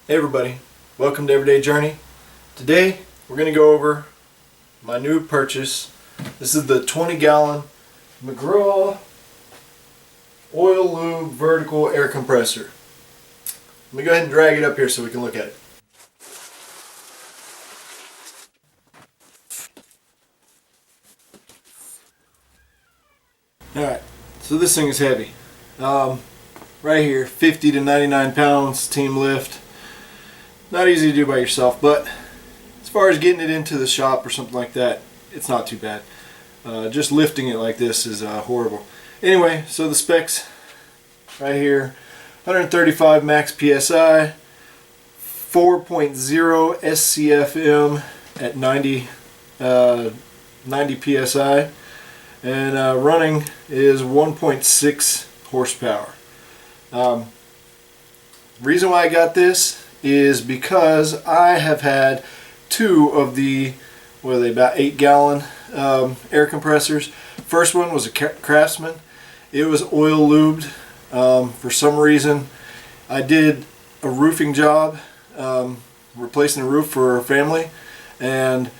Hey everybody, welcome to Everyday Journey. Today we're going to go over my new purchase. This is the 20-gallon McGraw oil-lube vertical air compressor. Let me go ahead and drag it up here so we can look at it. Alright, so this thing is heavy. Right here, 50 to 99 pounds, team lift. Not easy to do by yourself, but as far as getting it into the shop or something like that, it's not too bad. Just lifting it like this is horrible. Anyway, so the specs right here: 135 max PSI, 4.0 SCFM at 90 PSI, and running is 1.6 horsepower. Reason why I got this is because I have had two of the, what are they, about 8-gallon air compressors. First one was a Craftsman. It was oil lubed. For some reason I did a roofing job, replacing the roof for a family, and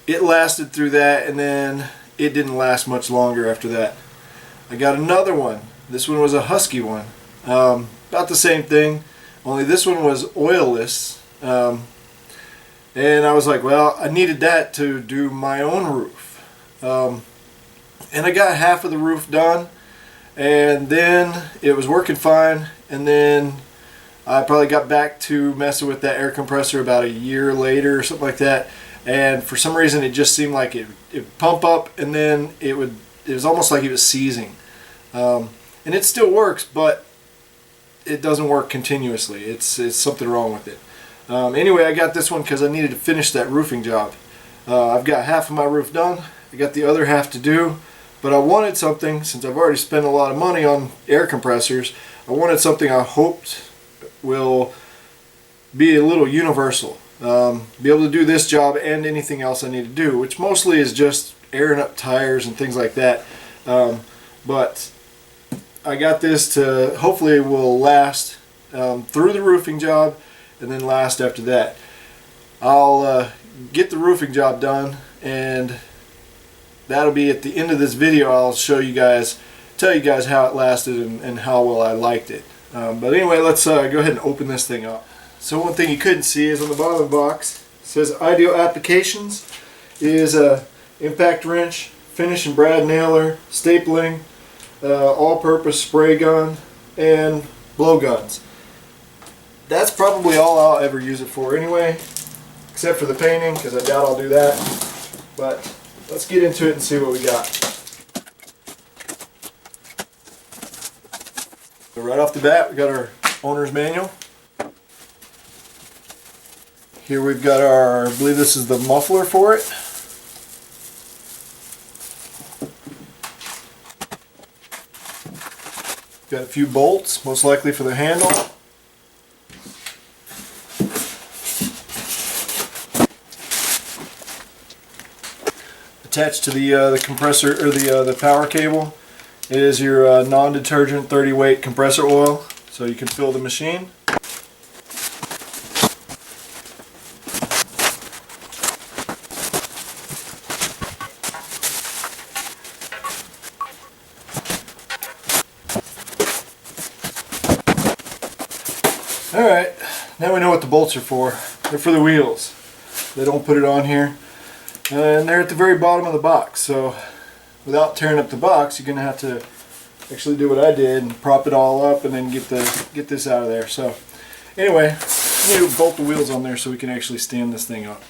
it lasted through that, and then it didn't last much longer after that. I got another one. This one was a Husky one. About the same thing, only this one was oilless, and I was like, well, I needed that to do my own roof, and I got half of the roof done, and then it was working fine, and then I probably got back to messing with that air compressor about a year later or something like that, and for some reason it just seemed like it would pump up, and then it was almost like it was seizing, and it still works, but it doesn't work continuously. It's something wrong with it. Anyway, I got this one because I needed to finish that roofing job. I've got half of my roof done. I got the other half to do, but I wanted something, since I've already spent a lot of money on air compressors, I wanted something I hoped will be a little universal. Be able to do this job and anything else I need to do, which mostly is just airing up tires and things like that. But I got this to, hopefully it will last through the roofing job and then last after that. I'll get the roofing job done, and that'll be at the end of this video. I'll show you guys, tell you guys how it lasted and how well I liked it. But anyway, let's go ahead and open this thing up. So one thing you couldn't see is on the bottom of the box, it says ideal applications is a impact wrench, finish and brad nailer, stapling, all-purpose spray gun, and blow guns. That's probably all I'll ever use it for anyway, except for the painting, because I doubt I'll do that. But let's get into it and see what we got. So right off the bat, we got our owner's manual. Here we've got our, I believe this is the muffler for it. Got a few bolts, most likely for the handle. Attached to the compressor, or the power cable, is your non-detergent 30-weight compressor oil, so you can fill the machine. Alright, now we know what the bolts are for. They're for the wheels. They don't put it on here. And they're at the very bottom of the box, so without tearing up the box, you're going to have to actually do what I did and prop it all up and then get this out of there. So anyway, we need to bolt the wheels on there so we can actually stand this thing up.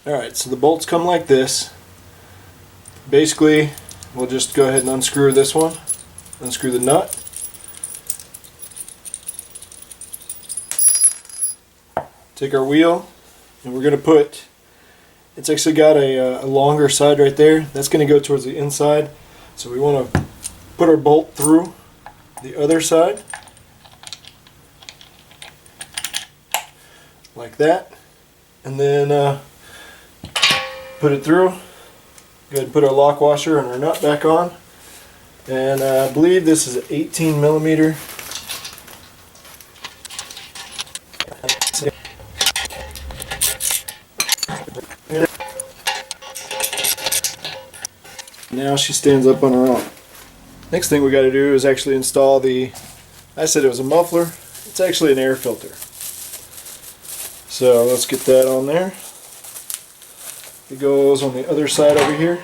Alright, so the bolts come like this. Basically, we'll just go ahead and unscrew this one, unscrew the nut. Take our wheel, and we're going to put, it's actually got a longer side right there. That's going to go towards the inside. So we want to put our bolt through the other side, like that, and then put it through. Go ahead and put our lock washer and our nut back on. And I believe this is 18 millimeter. Now she stands up on her own. Next thing we got to do is actually install the, I said it was a muffler, it's actually an air filter. So let's get that on there. It goes on the other side over here.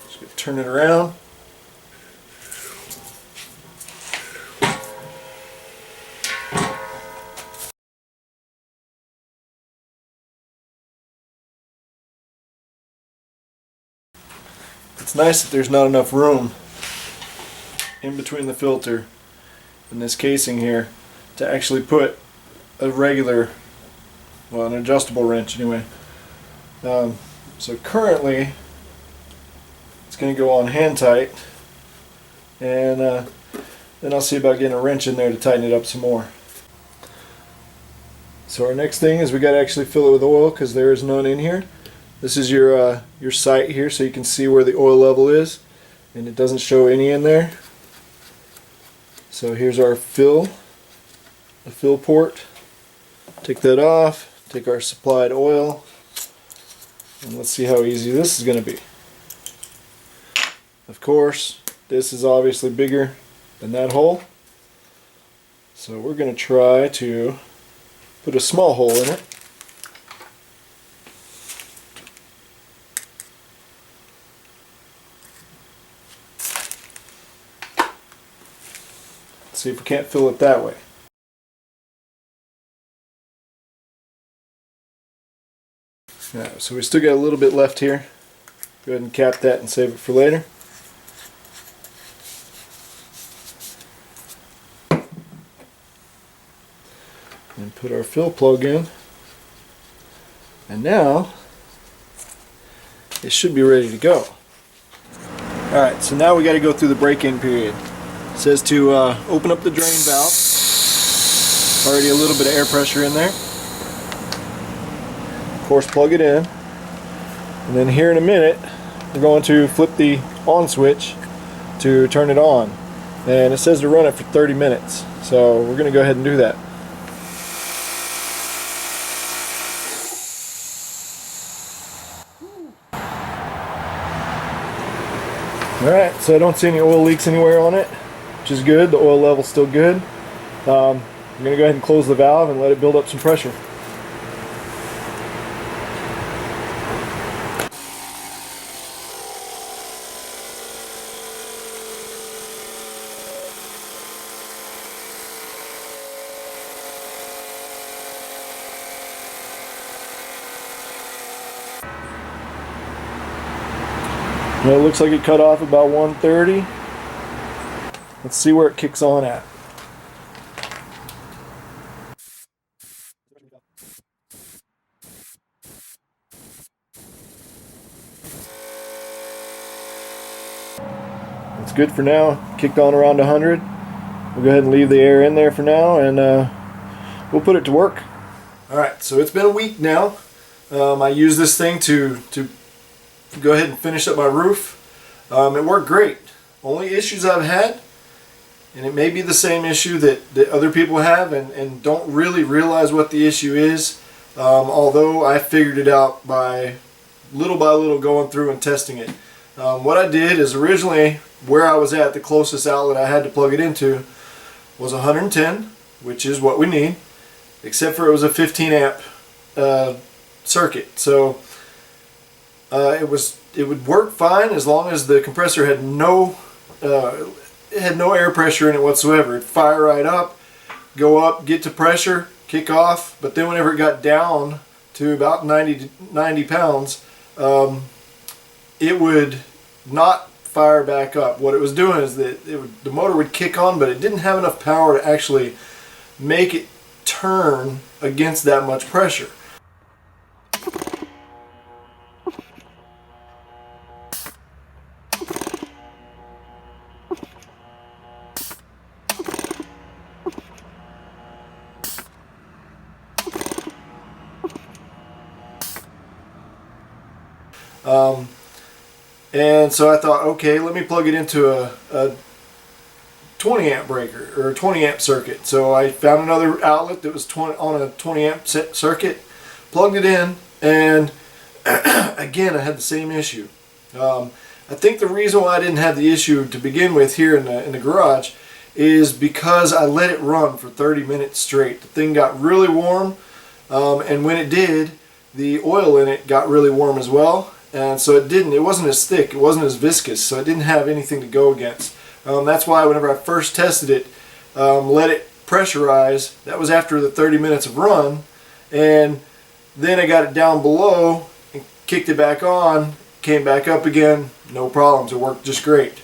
Just gonna turn it around. It's nice that there's not enough room in between the filter and this casing here to actually put a regular, well, an adjustable wrench anyway. So currently it's going to go on hand tight, and then I'll see about getting a wrench in there to tighten it up some more. So our next thing is we got to actually fill it with oil, because there is none in here. This is your sight here, so you can see where the oil level is, and it doesn't show any in there. So here's our fill, the fill port. Take that off, take our supplied oil, and let's see how easy this is going to be. Of course, this is obviously bigger than that hole, so we're going to try to put a small hole in it. See if we can't fill it that way. Alright, so we still got a little bit left here. Go ahead and cap that and save it for later. And put our fill plug in. And now it should be ready to go. Alright, so now we got to go through the break-in period. It says to open up the drain valve. Already a little bit of air pressure in there. Of course, plug it in. And then here in a minute, we're going to flip the on switch to turn it on. And it says to run it for 30 minutes. So we're going to go ahead and do that. Alright, so I don't see any oil leaks anywhere on it, which is good. The oil level's still good. I'm going to go ahead and close the valve and let it build up some pressure. Well, it looks like it cut off about 130. Let's see where it kicks on at. It's good for now. Kicked on around 100. We'll go ahead and leave the air in there for now, and we'll put it to work. Alright, so it's been a week now. I used this thing to go ahead and finish up my roof. It worked great. Only issues I've had, and it may be the same issue that other people have and don't really realize what the issue is, although I figured it out by little going through and testing it. What I did is originally where I was at, the closest outlet I had to plug it into was 110, which is what we need, except for it was a 15 amp circuit. So it would work fine as long as the compressor had no air pressure in it whatsoever. It'd fire right up, go up, get to pressure, kick off, but then whenever it got down to about 90 pounds, it would not fire back up. What it was doing is that the motor would kick on, but it didn't have enough power to actually make it turn against that much pressure. And so I thought, okay, let me plug it into a 20 amp breaker or 20 amp circuit. So I found another outlet that was on a 20 amp circuit, plugged it in, and again I had the same issue. I think the reason why I didn't have the issue to begin with here in the garage is because I let it run for 30 minutes straight. The thing got really warm, and when it did, the oil in it got really warm as well, and so it wasn't as thick, it wasn't as viscous, so it didn't have anything to go against. That's why whenever I first tested it, let it pressurize. That was after the 30 minutes of run, and then I got it down below and kicked it back on, came back up again, no problems, it worked just great.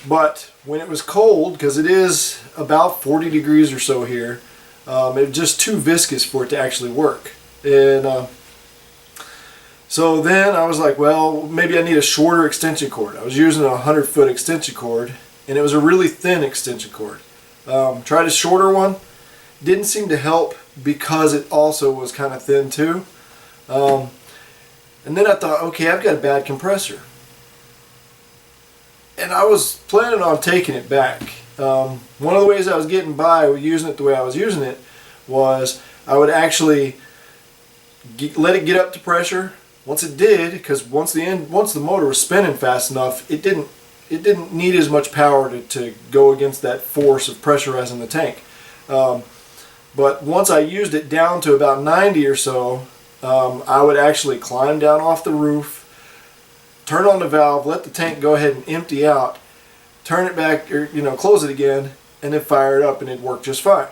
But when it was cold, because it is about 40 degrees or so here, it was just too viscous for it to actually work. And so then I was like, well, maybe I need a shorter extension cord. I was using a 100-foot extension cord, and it was a really thin extension cord. Tried a shorter one, didn't seem to help because it also was kind of thin too. And then I thought, okay, I've got a bad compressor. And I was planning on taking it back. One of the ways I was getting by with using it the way I was using it was I would actually let it get up to pressure. Once it did, because once the motor was spinning fast enough, it didn't need as much power to go against that force of pressurizing the tank. But once I used it down to about 90 or so, I would actually climb down off the roof, turn on the valve, let the tank go ahead and empty out, turn it back, or close it again, and then fire it up, and it'd work just fine.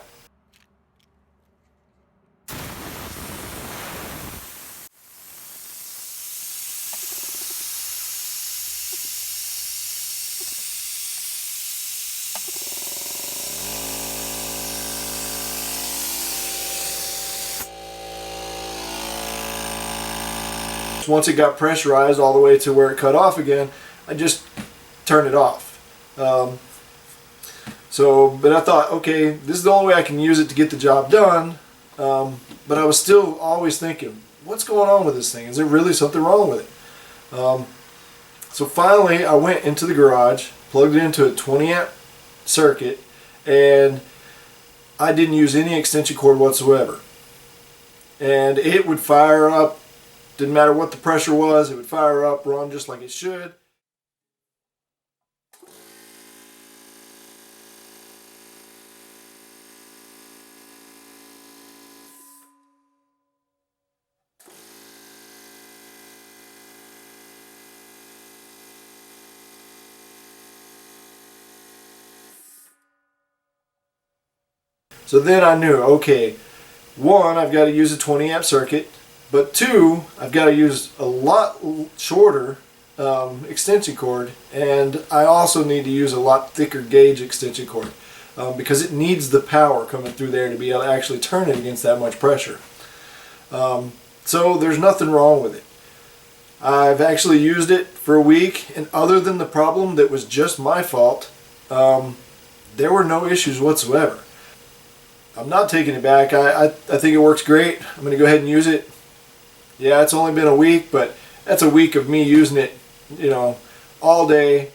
Once it got pressurized all the way to where it cut off again, I just turned it off. But I thought, okay, this is the only way I can use it to get the job done. But I was still always thinking, what's going on with this thing? Is there really something wrong with it? So finally, I went into the garage, plugged it into a 20 amp circuit, and I didn't use any extension cord whatsoever. And it would fire up. Didn't matter what the pressure was, it would fire up, run just like it should. So then I knew, okay, one, I've got to use a 20 amp circuit. But two, I've got to use a lot shorter extension cord, and I also need to use a lot thicker gauge extension cord because it needs the power coming through there to be able to actually turn it against that much pressure. So there's nothing wrong with it. I've actually used it for a week, and other than the problem that was just my fault, there were no issues whatsoever. I'm not taking it back. I think it works great. I'm going to go ahead and use it. Yeah, it's only been a week, but that's a week of me using it, all day.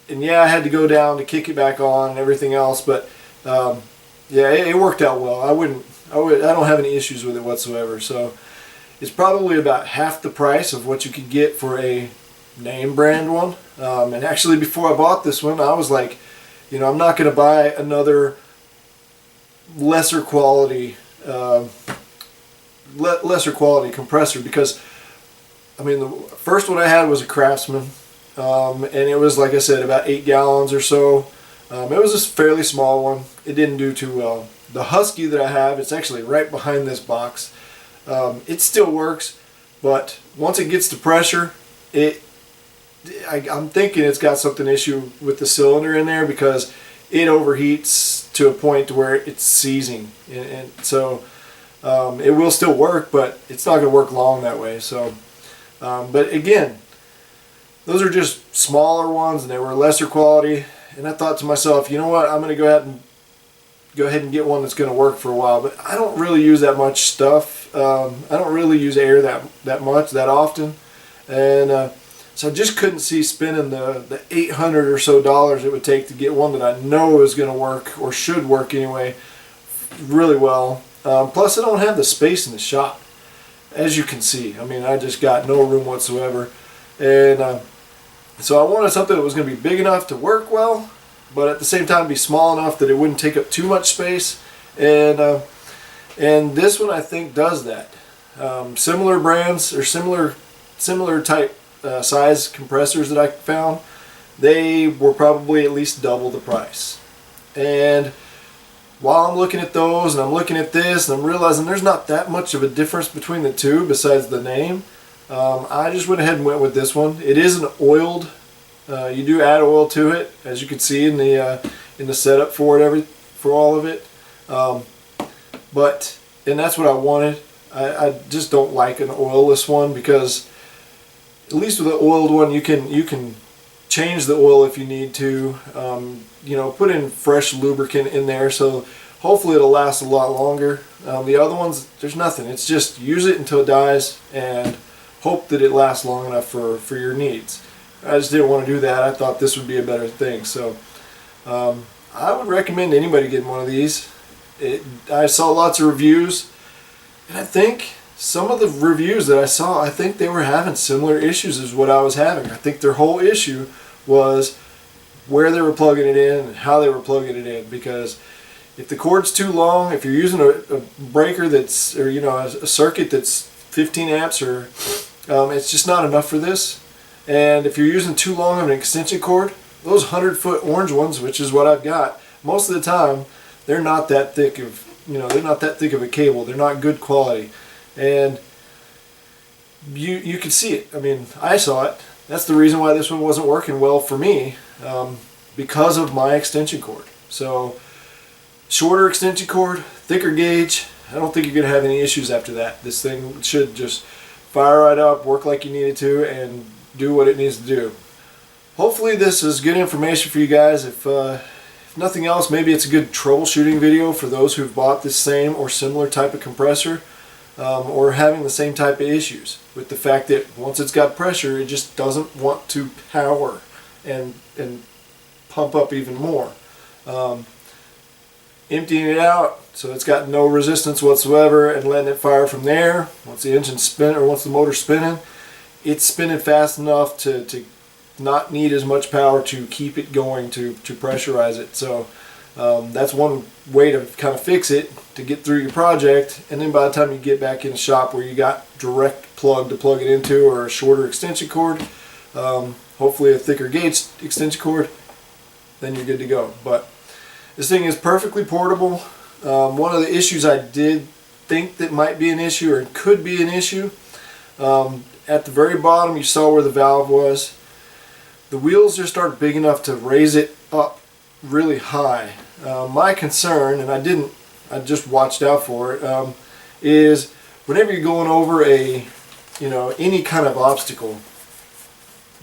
And yeah, I had to go down to kick it back on and everything else, but yeah, it worked out well. I don't have any issues with it whatsoever. So it's probably about half the price of what you could get for a name brand one. And actually, before I bought this one, I was like, I'm not going to buy another lesser quality compressor, because the first one I had was a Craftsman, and it was, like I said, about 8 gallons or so. It was a fairly small one. It didn't do too well. The Husky that I have, it's actually right behind this box. It still works, but once it gets to pressure, I'm thinking it's got something issue with the cylinder in there, because it overheats to a point to where it's seizing, and so it will still work, but it's not going to work long that way. So, but again, those are just smaller ones, and they were lesser quality. And I thought to myself, you know what? I'm going to go ahead and get one that's going to work for a while. But I don't really use that much stuff. I don't really use air that much, that often. And So I just couldn't see spending the $800 or so it would take to get one that I know is going to work, or should work anyway, really well. Plus I don't have the space in the shop, as you can see. I mean, I just got no room whatsoever. And so I wanted something that was going to be big enough to work well, but at the same time be small enough that it wouldn't take up too much space. And this one I think does that. Similar brands, or similar type size compressors that I found, they were probably at least double the price. And while I'm looking at those and I'm looking at this and I'm realizing there's not that much of a difference between the two besides the name, I just went ahead and went with this one. It is an oiled. You do add oil to it, as you can see in the setup for it, for all of it. And that's what I wanted. I just don't like an oilless one, because at least with an oiled one you can change the oil if you need to. You know, put in fresh lubricant in there, so hopefully it'll last a lot longer. The other ones, there's nothing. It's just use it until it dies and hope that it lasts long enough for your needs. I just didn't want to do that. I thought this would be a better thing. So I would recommend anybody getting one of these. I saw lots of reviews, and I think some of the reviews that I saw, I think they were having similar issues as what I was having. I think their whole issue was where they were plugging it in and how they were plugging it in, because if the cord's too long, if you're using a breaker that's, or you know, a circuit that's 15 amps, or it's just not enough for this. And if you're using too long of an extension cord, those 100-foot orange ones, which is what I've got, most of the time they're not that thick of, you know, they're not that thick of a cable. They're not good quality, and you can see it. I mean, I saw it. That's the reason why this one wasn't working well for me, because of my extension cord. So shorter extension cord, thicker gauge, I don't think you're going to have any issues after that. This thing should just fire right up, work like you need it to, and do what it needs to do. Hopefully this is good information for you guys. If nothing else, maybe it's a good troubleshooting video for those who've bought this same or similar type of compressor, or having the same type of issues with the fact that once it's got pressure, it just doesn't want to power and pump up even more. Emptying it out so it's got no resistance whatsoever and letting it fire from there. Once the engine's spinning, or once the motor's spinning, it's spinning fast enough to not need as much power to keep it going, to pressurize it. So that's one way to kind of fix it, to get through your project. And then by the time you get back in the shop where you got direct plug to plug it into, or a shorter extension cord, hopefully a thicker gauge extension cord, then you're good to go. But this thing is perfectly portable. One of the issues I did think that might be an issue, or could be an issue, at the very bottom you saw where the valve was. The wheels just aren't big enough to raise it up really high. My concern, and I just watched out for it, is whenever you're going over any kind of obstacle,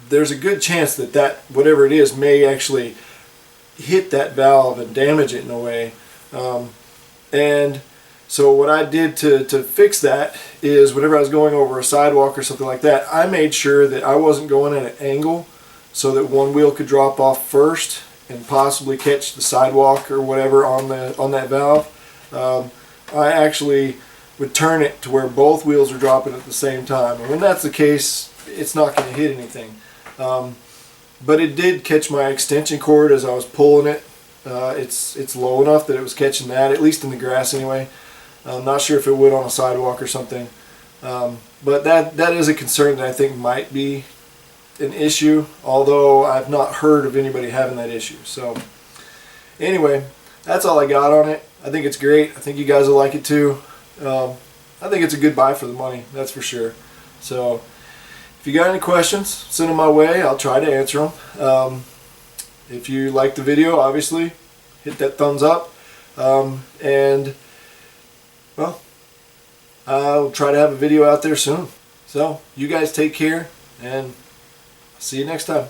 there's a good chance that whatever it is may actually hit that valve and damage it in a way. And so what I did to fix that is, whenever I was going over a sidewalk or something like that, I made sure that I wasn't going at an angle so that one wheel could drop off first and possibly catch the sidewalk or whatever on that valve. I actually would turn it to where both wheels are dropping at the same time, and when that's the case, it's not going to hit anything. But it did catch my extension cord as I was pulling it. It's low enough that it was catching that, at least in the grass anyway. I'm not sure if it would on a sidewalk or something. But that is a concern that I think might be an issue, although I've not heard of anybody having that issue. So anyway, that's all I got on it. I think it's great. I think you guys will like it too. I think it's a good buy for the money, that's for sure. So if you got any questions, send them my way. I'll try to answer them. If you like the video, obviously, hit that thumbs up. And, well, I'll try to have a video out there soon. So, you guys take care, and see you next time.